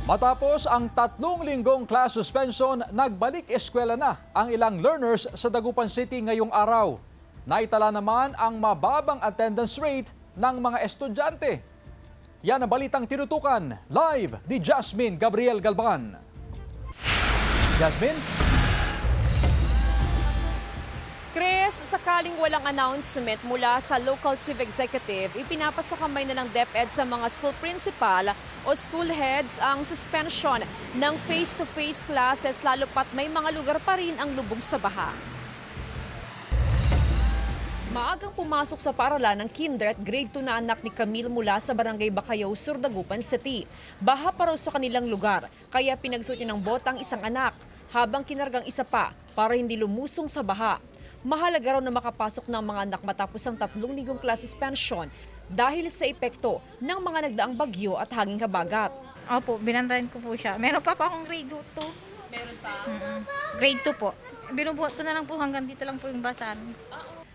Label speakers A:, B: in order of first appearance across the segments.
A: Matapos ang 3 linggong class suspension, nagbalik eskwela na ang ilang learners sa Dagupan City ngayong araw. Naitala naman ang mababang attendance rate ng mga estudyante. Yan ang balitang tinutukan live ni Jasmine Gabriel Galban. Jasmine?
B: Chris, sakaling walang announcement mula sa local chief executive, ipinapasakamay na ng DepEd sa mga school principal o school heads ang suspension ng face-to-face classes lalo pat may mga lugar pa rin ang lubog sa baha. Maagang pumasok sa paaralan ng kinder at grade 2 na anak ni Camille mula sa barangay Bacayaw Sur, Dagupan City. Baha pa raw sa kanilang lugar, kaya pinagsuot niya ng bota ang isang anak habang kinargang isa pa para hindi lumusong sa baha. Mahalaga raw na makapasok ng mga anak matapos ang 3 linggong class suspension dahil sa epekto ng mga nagdaang bagyo at hanging habagat.
C: Opo, binantayan ko po siya. Meron pa akong grade 2.
B: Meron pa?
C: Grade 2 po. Binubuhat ko na lang po hanggang dito lang po yung basahan.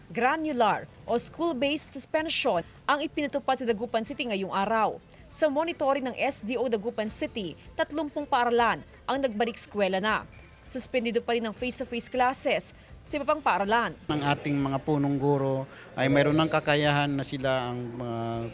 B: Granular o school-based suspension ang ipinatupad sa Dagupan City ngayong araw. Sa monitoring ng SDO Dagupan City, 30 paaralan ang nagbalik eskwela na. Suspendido pa rin ang face-to-face classes sa iba pang paaralan.
D: Ang ating mga punong guro ay mayroon ng kakayahan na sila ang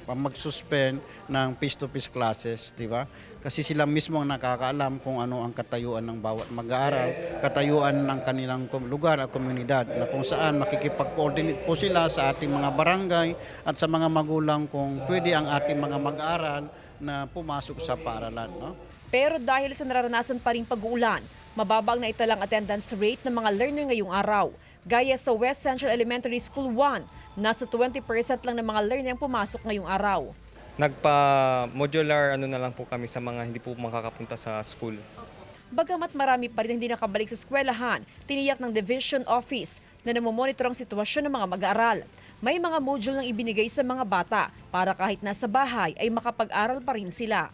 D: mag-suspend ng face-to-face classes, di ba? Kasi sila mismo ang nakakaalam kung ano ang katayuan ng bawat mag-aaral, katayuan ng kanilang lugar at komunidad, na kung saan makikipag-coordinate po sila sa ating mga barangay at sa mga magulang kung pwede ang ating mga mag-aaral na pumasok sa paaralan. No?
B: Pero dahil sa nararanasan pa ring pag-uulan, mababang na italang attendance rate ng mga learner ngayong araw. Gaya sa West Central Elementary School 1, nasa 20% lang ng mga learner ang pumasok ngayong araw.
E: Nagpa-modular na lang po kami sa mga hindi po makakapunta sa school.
B: Bagamat marami pa rin hindi nakabalik sa eskwelahan, tiniyak ng Division Office na namomonitor ang sitwasyon ng mga mag-aaral. May mga module nang ibinigay sa mga bata para kahit nasa bahay ay makapag-aral pa rin sila.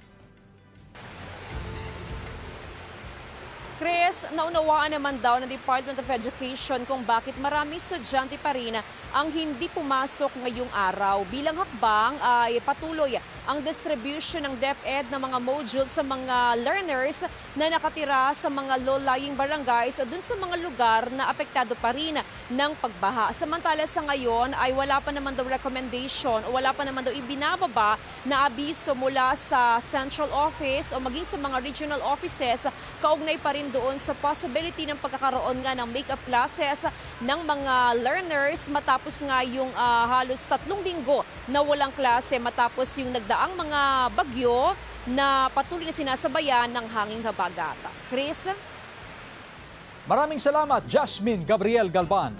B: Chris, naunawaan naman daw ng Department of Education kung bakit marami estudyante pa rin ang hindi pumasok ngayong araw. Bilang hakbang ay patuloy ang distribution ng DepEd ng mga module sa mga learners na nakatira sa mga low-lying barangays o dun sa mga lugar na apektado pa rin ng pagbaha. Samantala sa ngayon ay wala pa naman daw recommendation o wala pa naman daw ibinababa na abiso mula sa central office o maging sa mga regional offices kaugnay pa rin doon sa possibility ng pagkakaroon nga ng make-up classes ng mga learners matapos nga yung halos 3 linggo na walang klase matapos yung nagdaang mga bagyo na patuloy na sinasabayan ng hanging habagat. Chris?
A: Maraming salamat, Jasmine Gabriel Galban.